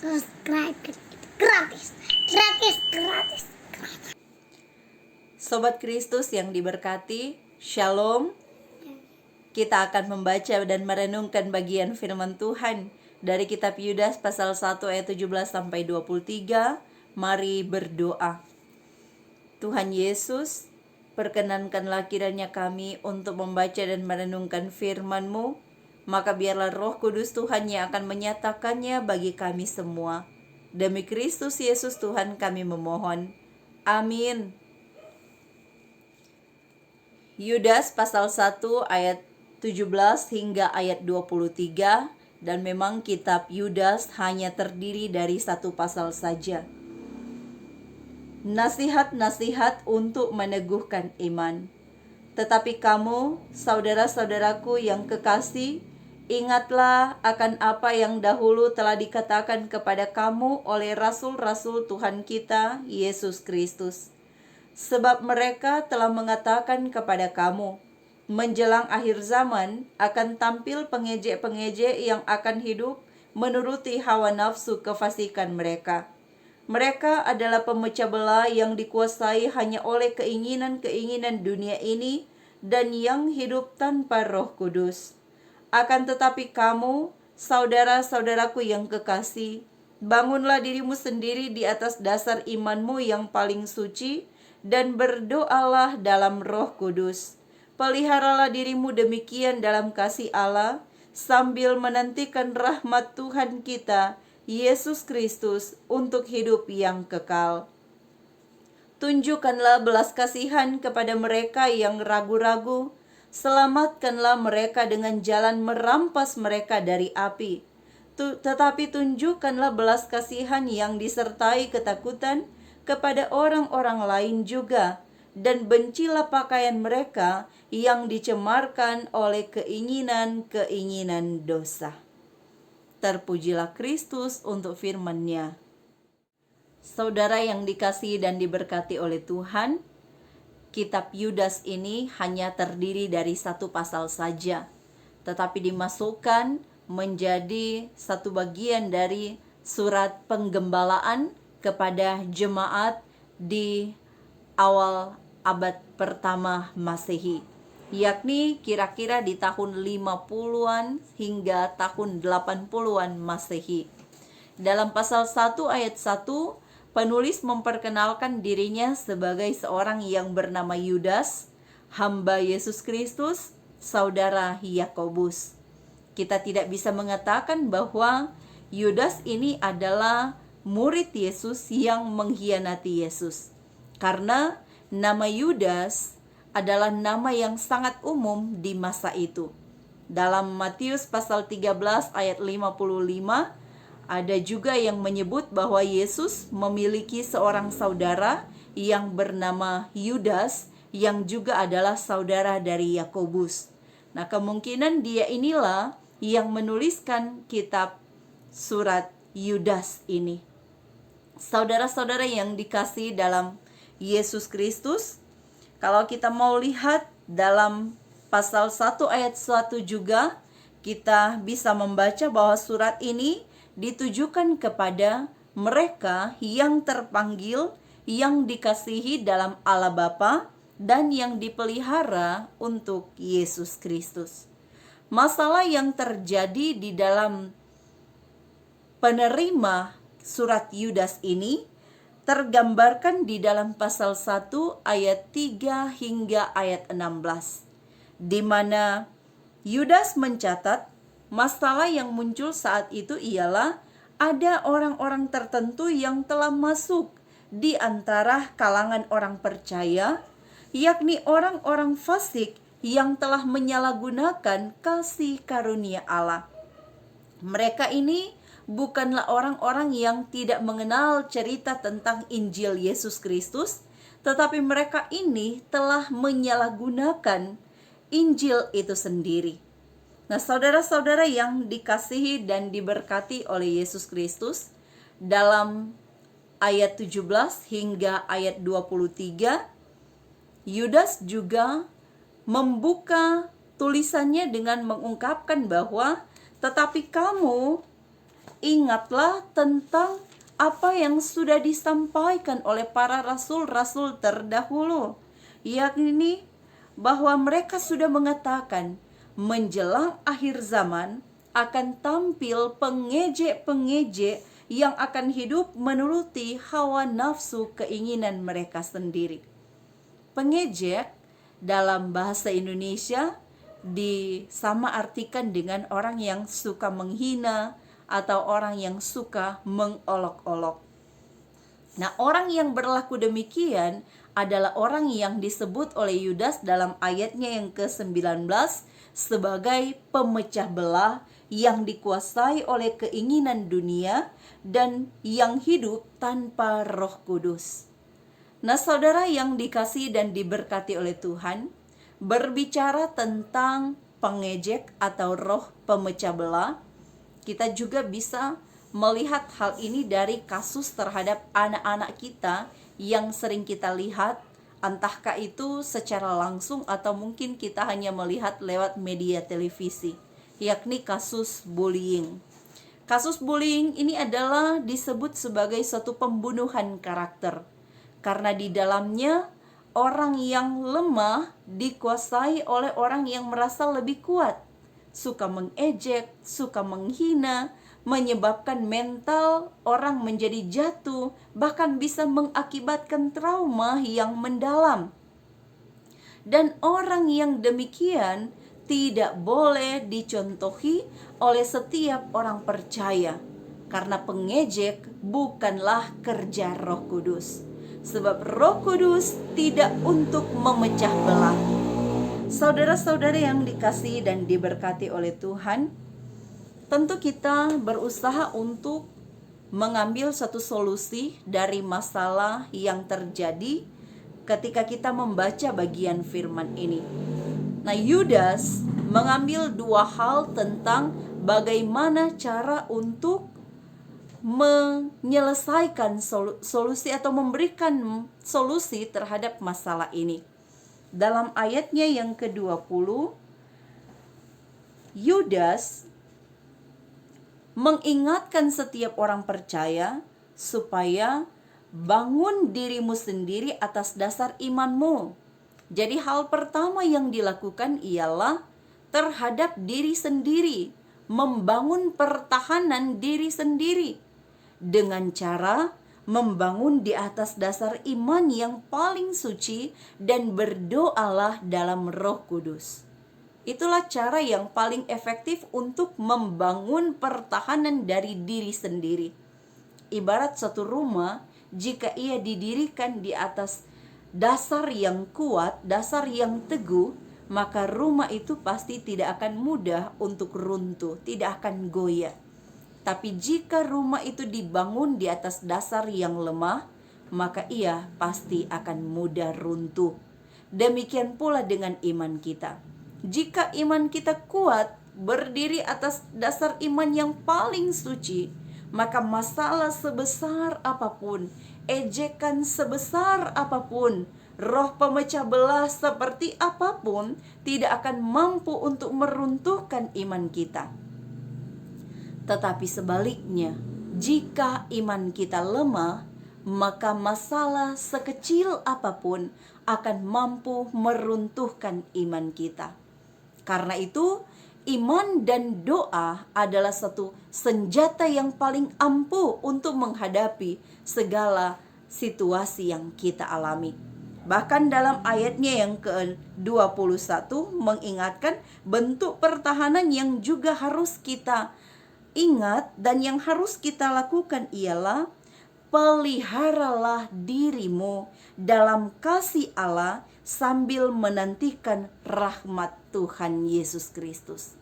subscribe gratis. Sobat Kristus yang diberkati, Shalom. Kita akan membaca dan merenungkan bagian firman Tuhan dari kitab Yudas pasal 1 ayat 17 sampai 23. Mari berdoa. Tuhan Yesus, perkenankanlah kiranya kami untuk membaca dan merenungkan firman-Mu, maka biarlah Roh Kudus Tuhan yang akan menyatakannya bagi kami semua. Demi Kristus Yesus Tuhan kami memohon. Amin. Yudas pasal 1 ayat 17 hingga ayat 23, dan memang kitab Yudas hanya terdiri dari satu pasal saja. Nasihat-nasihat untuk meneguhkan iman. Tetapi kamu, saudara-saudaraku yang kekasih, ingatlah akan apa yang dahulu telah dikatakan kepada kamu oleh rasul-rasul Tuhan kita, Yesus Kristus. Sebab mereka telah mengatakan kepada kamu, menjelang akhir zaman akan tampil pengejek-pengejek yang akan hidup menuruti hawa nafsu kefasikan mereka. Mereka adalah pemecah belah yang dikuasai hanya oleh keinginan-keinginan dunia ini dan yang hidup tanpa Roh Kudus. Akan tetapi kamu, saudara-saudaraku yang kekasih, bangunlah dirimu sendiri di atas dasar imanmu yang paling suci, dan berdoalah dalam Roh Kudus. Peliharalah dirimu demikian dalam kasih Allah, sambil menantikan rahmat Tuhan kita, Yesus Kristus, untuk hidup yang kekal. Tunjukkanlah belas kasihan kepada mereka yang ragu-ragu, selamatkanlah mereka dengan jalan merampas mereka dari api. Tetapi tunjukkanlah belas kasihan yang disertai ketakutan kepada orang-orang lain juga, dan bencilah pakaian mereka yang dicemarkan oleh keinginan-keinginan dosa. Terpujilah Kristus untuk firman-Nya. Saudara yang dikasihi dan diberkati oleh Tuhan, kitab Yudas ini hanya terdiri dari satu pasal saja, tetapi dimasukkan menjadi satu bagian dari surat penggembalaan kepada jemaat di awal abad pertama Masehi, yakni kira-kira di tahun 50-an hingga tahun 80-an Masehi. Dalam pasal 1 ayat 1, penulis memperkenalkan dirinya sebagai seorang yang bernama Yudas, hamba Yesus Kristus, saudara Yakobus. Kita tidak bisa mengatakan bahwa Yudas ini adalah murid Yesus yang mengkhianati Yesus, karena nama Yudas adalah nama yang sangat umum di masa itu. Dalam Matius pasal 13 ayat 55, ada juga yang menyebut bahwa Yesus memiliki seorang saudara yang bernama Yudas, yang juga adalah saudara dari Yakobus. Nah, kemungkinan dia inilah yang menuliskan kitab surat Yudas ini. Saudara-saudara yang dikasihi dalam Yesus Kristus, kalau kita mau lihat dalam pasal 1 ayat 1 juga, kita bisa membaca bahwa surat ini ditujukan kepada mereka yang terpanggil, yang dikasihi dalam Allah Bapa, dan yang dipelihara untuk Yesus Kristus. Masalah yang terjadi di dalam penerima surat Yudas ini tergambarkan di dalam pasal 1 ayat 3 hingga ayat 16, di mana Yudas mencatat masalah yang muncul saat itu ialah ada orang-orang tertentu yang telah masuk di antara kalangan orang percaya, yakni orang-orang fasik yang telah menyalahgunakan kasih karunia Allah. Mereka ini bukanlah orang-orang yang tidak mengenal cerita tentang Injil Yesus Kristus, tetapi mereka ini telah menyalahgunakan Injil itu sendiri. Nah, saudara-saudara yang dikasihi dan diberkati oleh Yesus Kristus, dalam ayat 17 hingga ayat 23, Yudas juga membuka tulisannya dengan mengungkapkan bahwa tetapi kamu ingatlah tentang apa yang sudah disampaikan oleh para rasul-rasul terdahulu, yakni bahwa mereka sudah mengatakan menjelang akhir zaman akan tampil pengejek-pengejek yang akan hidup menuruti hawa nafsu keinginan mereka sendiri. Pengejek dalam bahasa Indonesia disamaartikan dengan orang yang suka menghina atau orang yang suka mengolok-olok. Nah, orang yang berlaku demikian adalah orang yang disebut oleh Yudas dalam ayatnya yang ke-19 sebagai pemecah belah yang dikuasai oleh keinginan dunia dan yang hidup tanpa Roh Kudus. Nah, saudara yang dikasihi dan diberkati oleh Tuhan, berbicara tentang pengejek atau roh pemecah belah, kita juga bisa melihat hal ini dari kasus terhadap anak-anak kita yang sering kita lihat, entahkah itu secara langsung atau mungkin kita hanya melihat lewat media televisi, yakni kasus bullying. Kasus bullying ini adalah disebut sebagai suatu pembunuhan karakter, karena di dalamnya orang yang lemah dikuasai oleh orang yang merasa lebih kuat, suka mengejek, suka menghina, menyebabkan mental orang menjadi jatuh, bahkan bisa mengakibatkan trauma yang mendalam. Dan orang yang demikian tidak boleh dicontohi oleh setiap orang percaya, karena pengejek bukanlah kerja Roh Kudus. Sebab Roh Kudus tidak untuk memecah belah. Saudara-saudara yang dikasihi dan diberkati oleh Tuhan, tentu kita berusaha untuk mengambil satu solusi dari masalah yang terjadi ketika kita membaca bagian firman ini. Nah, Yudas mengambil dua hal tentang bagaimana cara untuk menyelesaikan solusi atau memberikan solusi terhadap masalah ini. Dalam ayatnya yang ke-20, Yudas mengingatkan setiap orang percaya supaya bangun dirimu sendiri atas dasar imanmu. Jadi hal pertama yang dilakukan ialah terhadap diri sendiri, membangun pertahanan diri sendiri dengan cara membangun di atas dasar iman yang paling suci dan berdoalah dalam Roh Kudus. Itulah cara yang paling efektif untuk membangun pertahanan dari diri sendiri. Ibarat satu rumah, jika ia didirikan di atas dasar yang kuat, dasar yang teguh, maka rumah itu pasti tidak akan mudah untuk runtuh, tidak akan goyah. Tapi jika rumah itu dibangun di atas dasar yang lemah, maka ia pasti akan mudah runtuh. Demikian pula dengan iman kita. Jika iman kita kuat, berdiri atas dasar iman yang paling suci, maka masalah sebesar apapun, ejekan sebesar apapun, roh pemecah belah seperti apapun, tidak akan mampu untuk meruntuhkan iman kita. Tetapi sebaliknya, jika iman kita lemah, maka masalah sekecil apapun akan mampu meruntuhkan iman kita. Karena itu, iman dan doa adalah satu senjata yang paling ampuh untuk menghadapi segala situasi yang kita alami. Bahkan dalam ayatnya yang ke-21 mengingatkan bentuk pertahanan yang juga harus kita ingat dan yang harus kita lakukan ialah peliharalah dirimu dalam kasih Allah sambil menantikan rahmat Tuhan Yesus Kristus.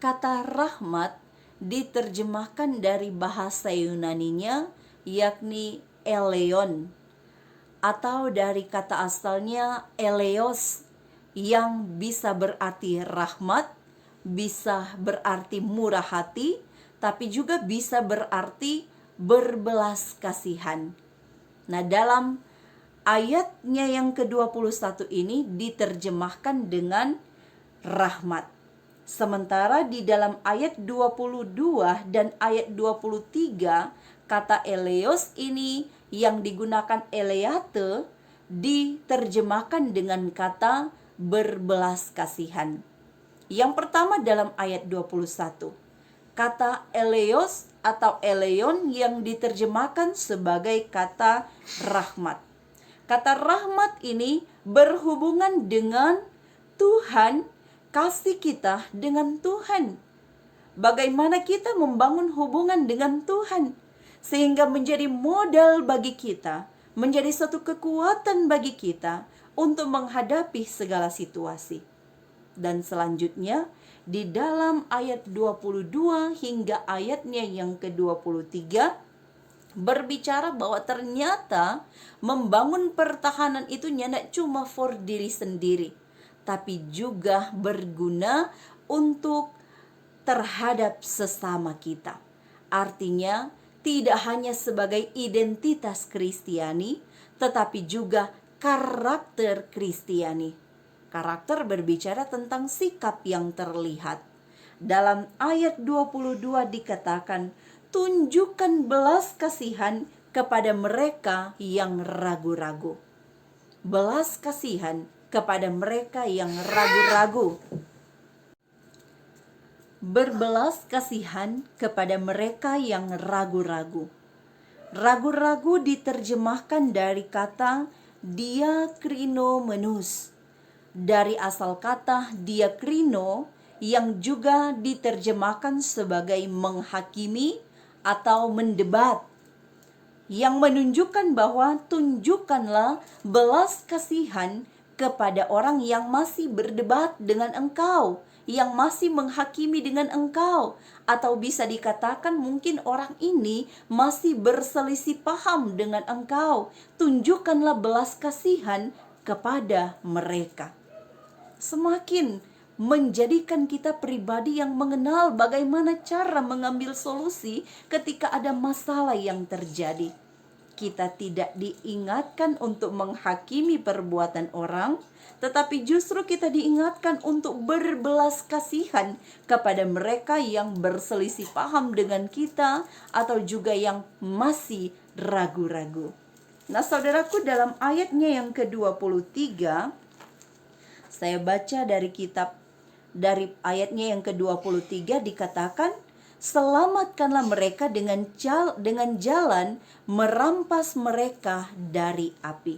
Kata rahmat diterjemahkan dari bahasa Yunaninya yakni eleon, atau dari kata asalnya eleos yang bisa berarti rahmat, bisa berarti murah hati, tapi juga bisa berarti berbelas kasihan. Nah, dalam ayatnya yang ke-21 ini diterjemahkan dengan rahmat. Sementara di dalam ayat 22 dan ayat 23, kata eleos ini yang digunakan eleate diterjemahkan dengan kata berbelas kasihan. Yang pertama dalam ayat 21, kata eleos atau eleon yang diterjemahkan sebagai kata rahmat. Kata rahmat ini berhubungan dengan Tuhan, kasih kita dengan Tuhan. Bagaimana kita membangun hubungan dengan Tuhan sehingga menjadi modal bagi kita, menjadi satu kekuatan bagi kita untuk menghadapi segala situasi. Dan selanjutnya di dalam ayat 22 hingga ayatnya yang ke-23 berbicara bahwa ternyata membangun pertahanan itu tidak cuma for diri sendiri, tapi juga berguna untuk terhadap sesama kita. Artinya tidak hanya sebagai identitas Kristiani, tetapi juga karakter Kristiani. Karakter berbicara tentang sikap yang terlihat. Dalam ayat 22 dikatakan, tunjukkan belas kasihan kepada mereka yang ragu-ragu. Belas kasihan kepada mereka yang ragu-ragu. Berbelas kasihan kepada mereka yang ragu-ragu. Ragu-ragu diterjemahkan dari kata diakrinomenus, dari asal kata diakrino yang juga diterjemahkan sebagai menghakimi atau mendebat, yang menunjukkan bahwa tunjukkanlah belas kasihan kepada orang yang masih berdebat dengan engkau, yang masih menghakimi dengan engkau, atau bisa dikatakan mungkin orang ini masih berselisih paham dengan engkau. Tunjukkanlah belas kasihan kepada mereka. Semakin menjadikan kita pribadi yang mengenal bagaimana cara mengambil solusi ketika ada masalah yang terjadi. Kita tidak diingatkan untuk menghakimi perbuatan orang, tetapi justru kita diingatkan untuk berbelas kasihan kepada mereka yang berselisih paham dengan kita atau juga yang masih ragu-ragu. Nah, saudaraku, dalam ayatnya yang ke-23, saya baca dari ayatnya yang ke-23 dikatakan, selamatkanlah mereka dengan jalan merampas mereka dari api.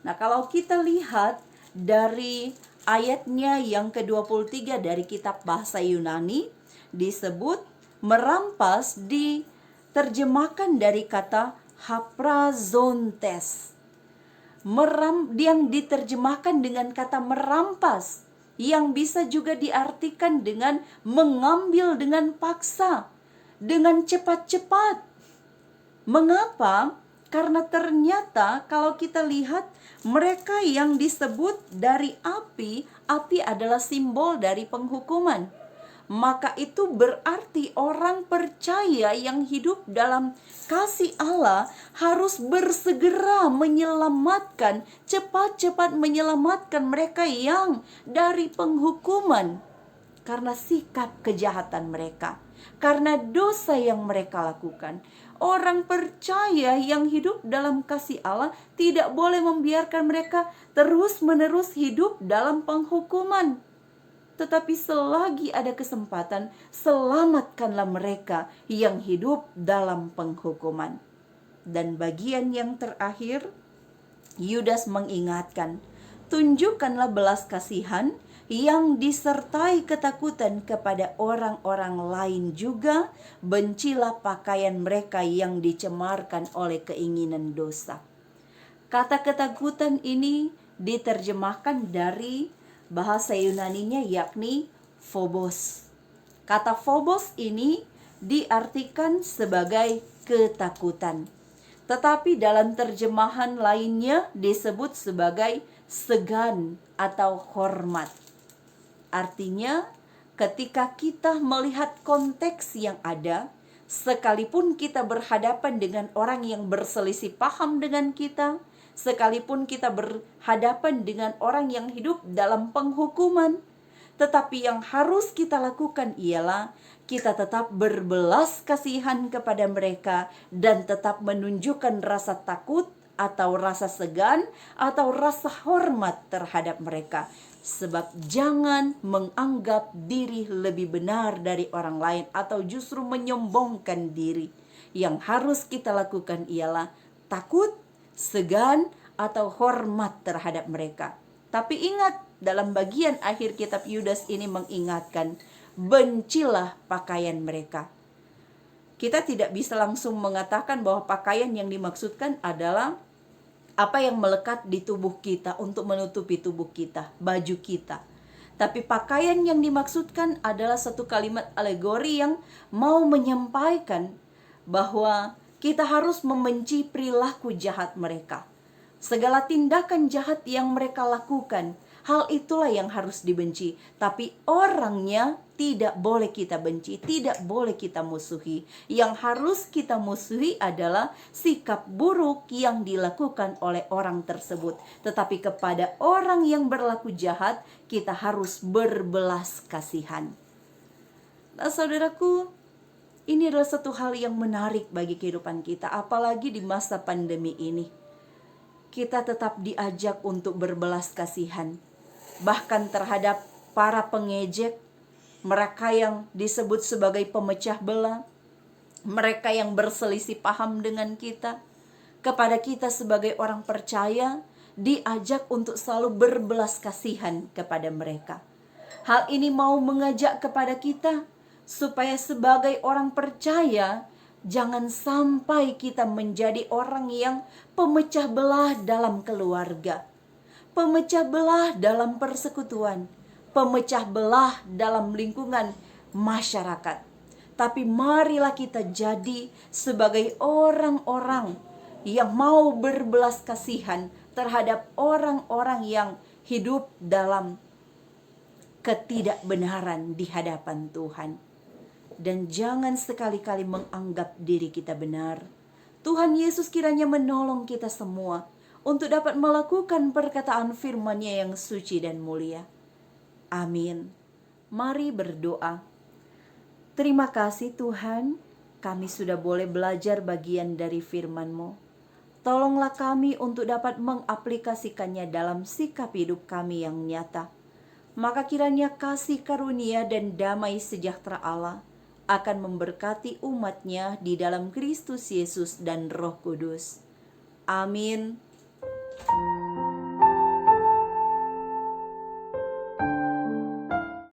Nah, kalau kita lihat dari ayatnya yang ke-23 dari kitab bahasa Yunani, disebut merampas diterjemahkan dari kata haprazontes. Yang diterjemahkan dengan kata merampas, yang bisa juga diartikan dengan mengambil dengan paksa, dengan cepat-cepat. Mengapa? Karena ternyata kalau kita lihat mereka yang disebut dari api adalah simbol dari penghukuman. Maka itu berarti orang percaya yang hidup dalam kasih Allah harus bersegera menyelamatkan, cepat-cepat menyelamatkan mereka yang dari penghukuman. Karena sikap kejahatan mereka, karena dosa yang mereka lakukan. Orang percaya yang hidup dalam kasih Allah tidak boleh membiarkan mereka terus-menerus hidup dalam penghukuman. Tetapi selagi ada kesempatan, selamatkanlah mereka yang hidup dalam penghukuman. Dan bagian yang terakhir, Yudas mengingatkan, tunjukkanlah belas kasihan yang disertai ketakutan kepada orang-orang lain juga, bencilah pakaian mereka yang dicemarkan oleh keinginan dosa. Kata ketakutan ini diterjemahkan dari bahasa Yunaninya yakni phobos. Kata phobos ini diartikan sebagai ketakutan. Tetapi dalam terjemahan lainnya disebut sebagai segan atau hormat. Artinya ketika kita melihat konteks yang ada, sekalipun kita berhadapan dengan orang yang berselisih paham dengan kita, sekalipun kita berhadapan dengan orang yang hidup dalam penghukuman, Tetapi yang harus kita lakukan ialah kita tetap berbelas kasihan kepada mereka dan tetap menunjukkan rasa takut atau rasa segan atau rasa hormat terhadap mereka. Sebab jangan menganggap diri lebih benar dari orang lain atau justru menyombongkan diri. Yang harus kita lakukan ialah takut, segan, atau hormat terhadap mereka. Tapi ingat, dalam bagian akhir kitab Yudas ini mengingatkan, bencilah pakaian mereka. Kita tidak bisa langsung mengatakan bahwa pakaian yang dimaksudkan adalah apa yang melekat di tubuh kita untuk menutupi tubuh kita, baju kita. Tapi pakaian yang dimaksudkan adalah satu kalimat alegori yang mau menyampaikan bahwa kita harus membenci perilaku jahat mereka. Segala tindakan jahat yang mereka lakukan, hal itulah yang harus dibenci. Tapi orangnya tidak boleh kita benci, tidak boleh kita musuhi. Yang harus kita musuhi adalah sikap buruk yang dilakukan oleh orang tersebut. Tetapi kepada orang yang berlaku jahat, kita harus berbelas kasihan. Nah, saudaraku, ini adalah satu hal yang menarik bagi kehidupan kita, apalagi di masa pandemi ini. Kita tetap diajak untuk berbelas kasihan, bahkan terhadap para pengejek, mereka yang disebut sebagai pemecah belah, mereka yang berselisih paham dengan kita. Kepada kita sebagai orang percaya, diajak untuk selalu berbelas kasihan kepada mereka. Hal ini mau mengajak kepada kita supaya sebagai orang percaya, jangan sampai kita menjadi orang yang pemecah belah dalam keluarga, pemecah belah dalam persekutuan, pemecah belah dalam lingkungan masyarakat. Tapi marilah kita jadi sebagai orang-orang yang mau berbelas kasihan terhadap orang-orang yang hidup dalam ketidakbenaran di hadapan Tuhan. Dan jangan sekali-kali menganggap diri kita benar. Tuhan Yesus kiranya menolong kita semua untuk dapat melakukan perkataan firman-Nya yang suci dan mulia. Amin. Mari berdoa. Terima kasih Tuhan, kami sudah boleh belajar bagian dari firman-Mu. Tolonglah kami untuk dapat mengaplikasikannya dalam sikap hidup kami yang nyata. Maka kiranya kasih karunia dan damai sejahtera Allah akan memberkati umat-Nya di dalam Kristus Yesus dan Roh Kudus. Amin.